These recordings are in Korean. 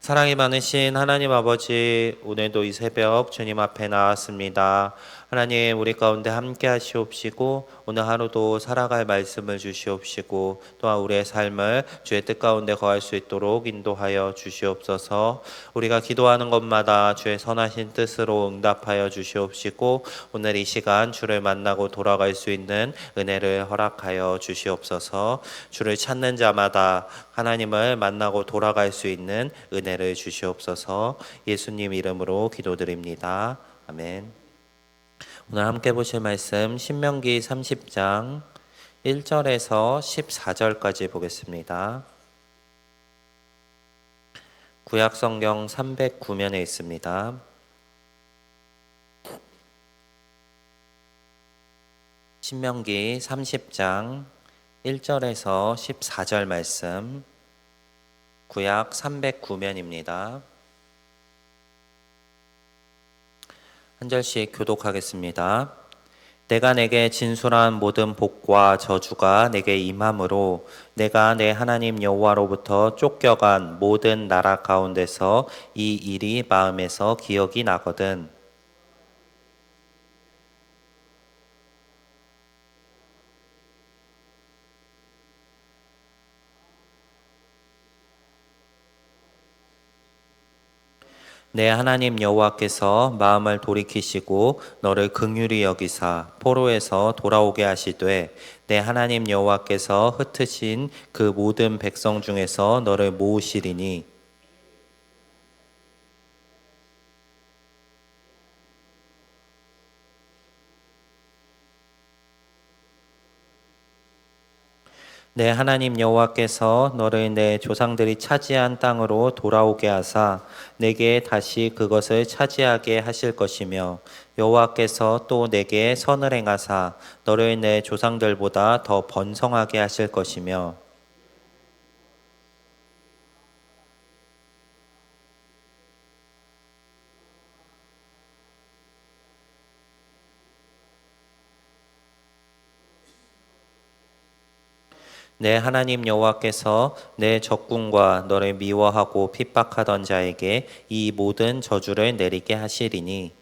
사랑이 많으신 하나님 아버지, 오늘도 이 새벽 주님 앞에 나왔습니다. 하나님, 우리 가운데 함께 하시옵시고 오늘 하루도 살아갈 말씀을 주시옵시고 또한 우리의 삶을 주의 뜻 가운데 거할 수 있도록 인도하여 주시옵소서. 우리가 기도하는 것마다 주의 선하신 뜻으로 응답하여 주시옵시고 오늘 이 시간 주를 만나고 돌아갈 수 있는 은혜를 허락하여 주시옵소서. 주를 찾는 자마다 하나님을 만나고 돌아갈 수 있는 은혜를 주시옵소서. 예수님 이름으로 기도드립니다. 아멘. 오늘 함께 보실 말씀 신명기 30장 1절에서 14절까지 보겠습니다. 구약성경 309면에 있습니다. 신명기 30장 1절에서 14절 말씀, 구약 309면입니다. 한 절씩 교독하겠습니다. 내가 내게 진술한 모든 복과 저주가 내게 임함으로 내가 내 하나님 여호와로부터 쫓겨간 모든 나라 가운데서 이 일이 마음에서 기억이 나거든. 내 하나님 여호와께서 마음을 돌이키시고 너를 긍휼히 여기사 포로에서 돌아오게 하시되 내 하나님 여호와께서 흩으신 그 모든 백성 중에서 너를 모으시리니 내 하나님 여호와께서 너를 내 조상들이 차지한 땅으로 돌아오게 하사 내게 다시 그것을 차지하게 하실 것이며 여호와께서 또 내게 선을 행하사 너를 내 조상들보다 더 번성하게 하실 것이며 내 하나님 여호와께서 내 적군과 너를 미워하고 핍박하던 자에게 이 모든 저주를 내리게 하시리니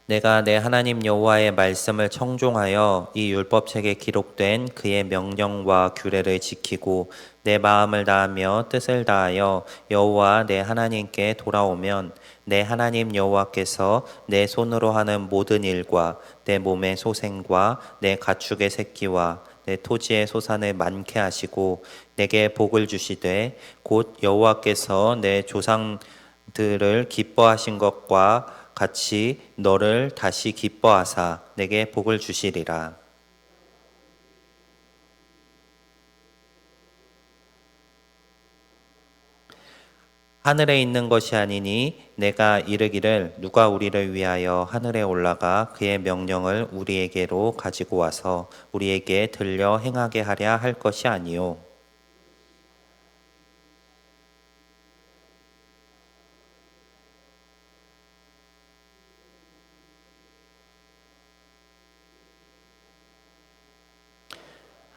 내가 내 하나님 여호와의 말씀을 청종하여 이 율법책에 기록된 그의 명령과 규례를 지키고 내 마음을 다하며 뜻을 다하여 여호와 내 하나님께 돌아오면 내 하나님 여호와께서 내 손으로 하는 모든 일과 내 몸의 소생과 내 가축의 새끼와 내 토지의 소산을 많게 하시고 내게 복을 주시되 곧 여호와께서 내 조상들을 기뻐하신 것과 같이 너를 다시 기뻐하사 내게 복을 주시리라. 하늘에 있는 것이 아니니 내가 이르기를 누가 우리를 위하여 하늘에 올라가 그의 명령을 우리에게로 가지고 와서 우리에게 들려 행하게 하랴 할 것이 아니요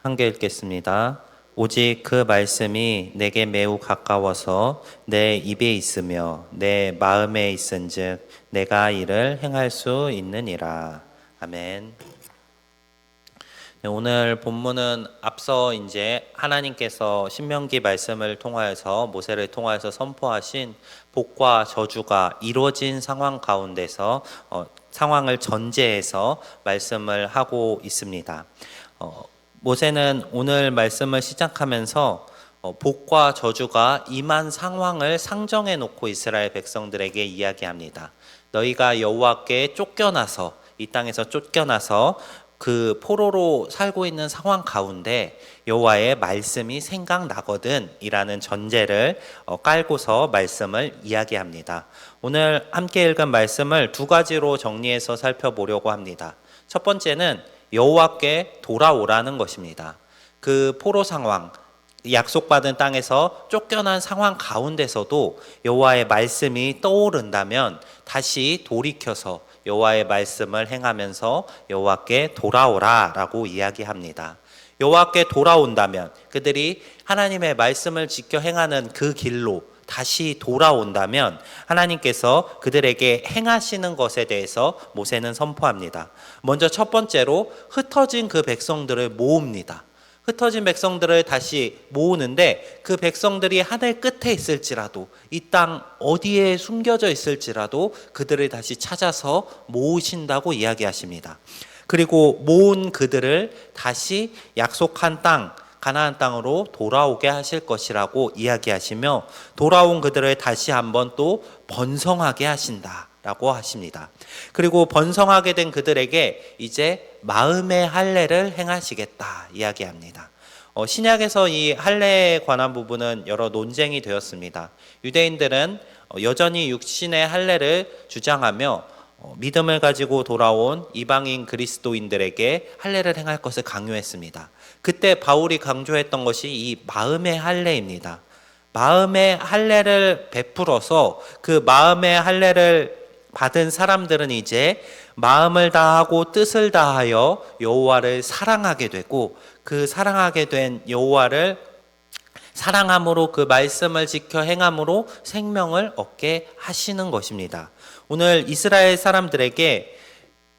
함께 읽겠습니다. 오직 그 말씀이 내게 매우 가까워서 내 입에 있으며 내 마음에 있은즉 내가 이를 행할 수 있느니라. 아멘. 네, 오늘 본문은 앞서 이제 하나님께서 신명기 말씀을 통하여서 모세를 통하여서 선포하신 복과 저주가 이루어진 상황 가운데서 상황을 전제해서 말씀을 하고 있습니다. 모세는 오늘 말씀을 시작하면서 복과 저주가 임한 상황을 상정해 놓고 이스라엘 백성들에게 이야기합니다. 너희가 여호와께 쫓겨나서 이 땅에서 쫓겨나서 그 포로로 살고 있는 상황 가운데 여호와의 말씀이 생각나거든 이라는 전제를 깔고서 말씀을 이야기합니다. 오늘 함께 읽은 말씀을 두 가지로 정리해서 살펴보려고 합니다. 첫 번째는 여호와께 돌아오라는 것입니다. 그 포로 상황, 약속받은 땅에서 쫓겨난 상황 가운데서도 여호와의 말씀이 떠오른다면 다시 돌이켜서 여호와의 말씀을 행하면서 여호와께 돌아오라라고 이야기합니다. 여호와께 돌아온다면, 그들이 하나님의 말씀을 지켜 행하는 그 길로 다시 돌아온다면 하나님께서 그들에게 행하시는 것에 대해서 모세는 선포합니다. 먼저 첫 번째로 흩어진 그 백성들을 모읍니다. 흩어진 백성들을 다시 모으는데, 그 백성들이 하늘 끝에 있을지라도, 이 땅 어디에 숨겨져 있을지라도 그들을 다시 찾아서 모으신다고 이야기하십니다. 그리고 모은 그들을 다시 약속한 땅, 가나안 땅으로 돌아오게 하실 것이라고 이야기하시며, 돌아온 그들을 다시 한번 또 번성하게 하신다라고 하십니다. 그리고 번성하게 된 그들에게 이제 마음의 할례를 행하시겠다 이야기합니다. 신약에서 이 할례에 관한 부분은 여러 논쟁이 되었습니다. 유대인들은 여전히 육신의 할례를 주장하며 믿음을 가지고 돌아온 이방인 그리스도인들에게 할례를 행할 것을 강요했습니다. 그때 바울이 강조했던 것이 이 마음의 할례입니다. 마음의 할례를 베풀어서 그 마음의 할례를 받은 사람들은 이제 마음을 다하고 뜻을 다하여 여호와를 사랑하게 되고, 그 사랑하게 된 여호와를 사랑함으로 그 말씀을 지켜 행함으로 생명을 얻게 하시는 것입니다. 오늘 이스라엘 사람들에게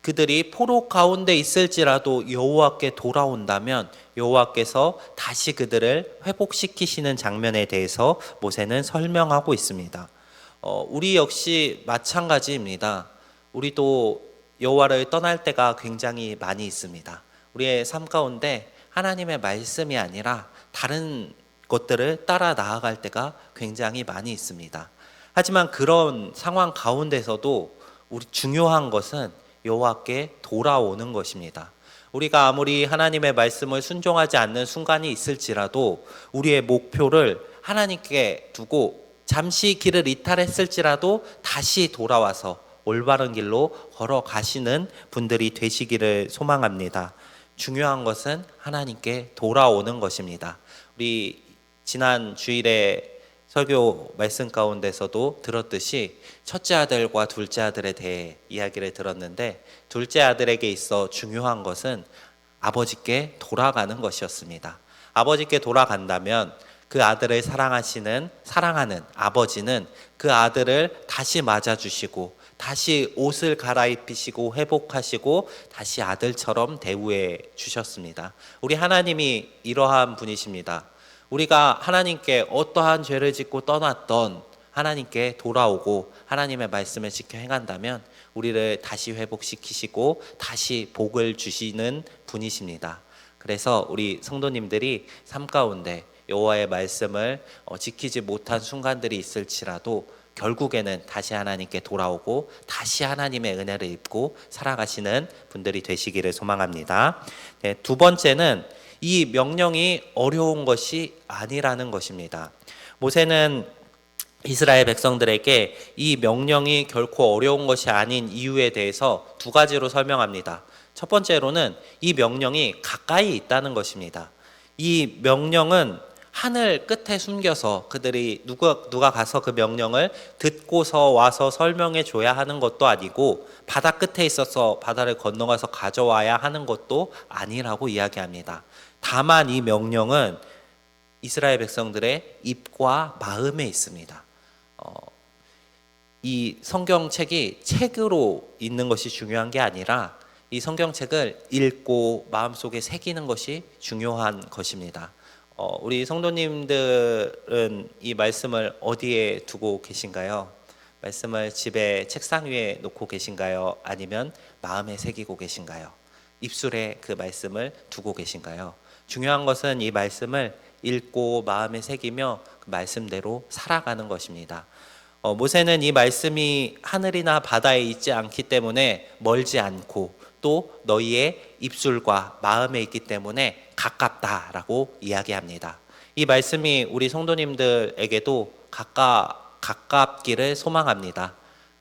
그들이 포로 가운데 있을지라도 여호와께 돌아온다면 여호와께서 다시 그들을 회복시키시는 장면에 대해서 모세는 설명하고 있습니다. 우리 역시 마찬가지입니다. 우리도 여호와를 떠날 때가 굉장히 많이 있습니다. 우리의 삶 가운데 하나님의 말씀이 아니라 다른 것들을 따라 나아갈 때가 굉장히 많이 있습니다. 하지만 그런 상황 가운데서도 우리 중요한 것은 여호와께 돌아오는 것입니다. 우리가 아무리 하나님의 말씀을 순종하지 않는 순간이 있을지라도 우리의 목표를 하나님께 두고 잠시 길을 이탈했을지라도 다시 돌아와서 올바른 길로 걸어가시는 분들이 되시기를 소망합니다. 중요한 것은 하나님께 돌아오는 것입니다. 우리 지난 주일에 설교 말씀 가운데서도 들었듯이 첫째 아들과 둘째 아들에 대해 이야기를 들었는데, 둘째 아들에게 있어 중요한 것은 아버지께 돌아가는 것이었습니다. 아버지께 돌아간다면 그 아들을 사랑하는 아버지는 그 아들을 다시 맞아주시고 다시 옷을 갈아입히시고 회복하시고 다시 아들처럼 대우해 주셨습니다. 우리 하나님이 이러한 분이십니다. 우리가 하나님께 어떠한 죄를 짓고 떠났던 하나님께 돌아오고 하나님의 말씀을 지켜 행한다면 우리를 다시 회복시키시고 다시 복을 주시는 분이십니다. 그래서 우리 성도님들이 삶 가운데 여호와의 말씀을 지키지 못한 순간들이 있을지라도 결국에는 다시 하나님께 돌아오고 다시 하나님의 은혜를 입고 살아가시는 분들이 되시기를 소망합니다. 네, 두 번째는 이 명령이 어려운 것이 아니라는 것입니다. 모세는 이스라엘 백성들에게 이 명령이 결코 어려운 것이 아닌 이유에 대해서 두 가지로 설명합니다. 첫 번째로는 이 명령이 가까이 있다는 것입니다. 이 명령은 하늘 끝에 숨겨서 그들이 누가 가서 그 명령을 듣고서 와서 설명해 줘야 하는 것도 아니고 바다 끝에 있어서 바다를 건너가서 가져와야 하는 것도 아니라고 이야기합니다. 다만 이 명령은 이스라엘 백성들의 입과 마음에 있습니다. 이 성경책이 책으로 있는 것이 중요한 게 아니라 이 성경책을 읽고 마음속에 새기는 것이 중요한 것입니다. 우리 성도님들은 이 말씀을 어디에 두고 계신가요? 말씀을 집에 책상 위에 놓고 계신가요? 아니면 마음에 새기고 계신가요? 입술에 그 말씀을 두고 계신가요? 중요한 것은 이 말씀을 읽고 마음에 새기며 그 말씀대로 살아가는 것입니다. 모세는 이 말씀이 하늘이나 바다에 있지 않기 때문에 멀지 않고 또 너희의 입술과 마음에 있기 때문에 가깝다라고 이야기합니다. 이 말씀이 우리 성도님들에게도 가깝기를 소망합니다.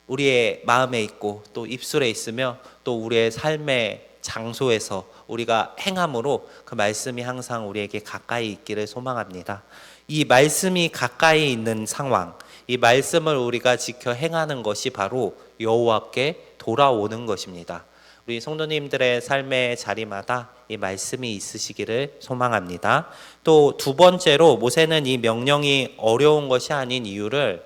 우리의 마음에 있고 또 입술에 있으며 또 우리의 삶의 장소에서 우리가 행함으로 그 말씀이 항상 우리에게 가까이 있기를 소망합니다. 이 말씀이 가까이 있는 상황, 이 말씀을 우리가 지켜 행하는 것이 바로 여호와께 돌아오는 것입니다. 우리 성도님들의 삶의 자리마다 이 말씀이 있으시기를 소망합니다. 또 두 번째로 모세는 이 명령이 어려운 것이 아닌 이유를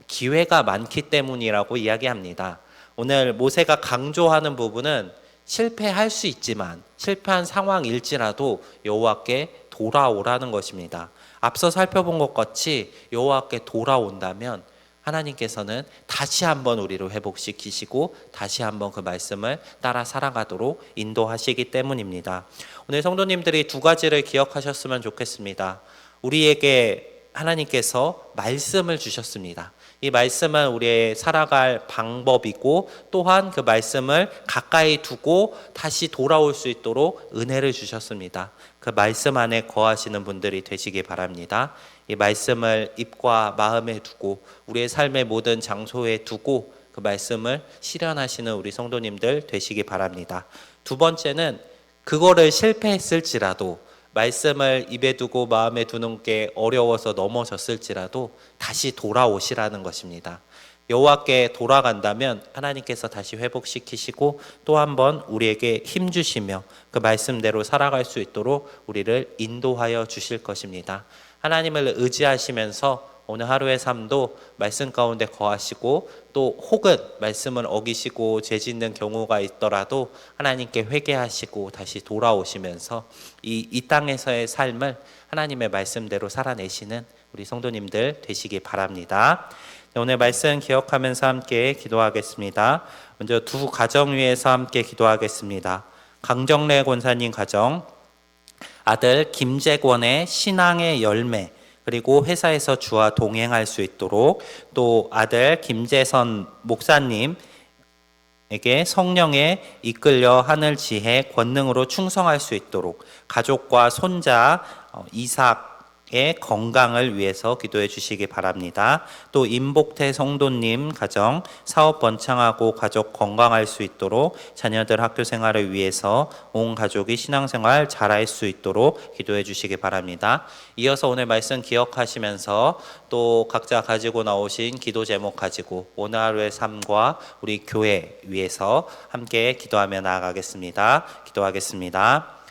기회가 많기 때문이라고 이야기합니다. 오늘 모세가 강조하는 부분은 실패할 수 있지만 실패한 상황일지라도 여호와께 돌아오라는 것입니다. 앞서 살펴본 것 같이 여호와께 돌아온다면 하나님께서는 다시 한번 우리를 회복시키시고 다시 한번 그 말씀을 따라 살아가도록 인도하시기 때문입니다. 오늘 성도님들이 두 가지를 기억하셨으면 좋겠습니다. 우리에게 하나님께서 말씀을 주셨습니다. 이 말씀은 우리의 살아갈 방법이고 또한 그 말씀을 가까이 두고 다시 돌아올 수 있도록 은혜를 주셨습니다. 그 말씀 안에 거하시는 분들이 되시기 바랍니다. 이 말씀을 입과 마음에 두고 우리의 삶의 모든 장소에 두고 그 말씀을 실현하시는 우리 성도님들 되시기 바랍니다. 두 번째는 그거를 실패했을지라도 말씀을 입에 두고 마음에 두는 게 어려워서 넘어졌을지라도 다시 돌아오시라는 것입니다. 여호와께 돌아간다면 하나님께서 다시 회복시키시고 또 한 번 우리에게 힘 주시며 그 말씀대로 살아갈 수 있도록 우리를 인도하여 주실 것입니다. 하나님을 의지하시면서 오늘 하루의 삶도 말씀 가운데 거하시고 또 혹은 말씀을 어기시고 죄짓는 경우가 있더라도 하나님께 회개하시고 다시 돌아오시면서 이 땅에서의 삶을 하나님의 말씀대로 살아내시는 우리 성도님들 되시기 바랍니다. 오늘 말씀 기억하면서 함께 기도하겠습니다. 먼저 두 가정 위해서 함께 기도하겠습니다. 강정래 권사님 가정, 아들 김재권의 신앙의 열매, 그리고 회사에서 주와 동행할 수 있도록, 또 아들 김재선 목사님에게 성령에 이끌려 하늘 지혜 권능으로 충성할 수 있도록, 가족과 손자 이삭의 건강을 위해서 기도해 주시기 바랍니다. 또 임복태 성도님 가정 사업 번창하고 가족 건강할 수 있도록, 자녀들 학교 생활을 위해서 온 가족이 신앙생활 잘할 수 있도록 기도해 주시기 바랍니다. 이어서 오늘 말씀 기억하시면서 또 각자 가지고 나오신 기도 제목 가지고 오늘 하루의 삶과 우리 교회 위해서 함께 기도하며 나아가겠습니다. 기도하겠습니다.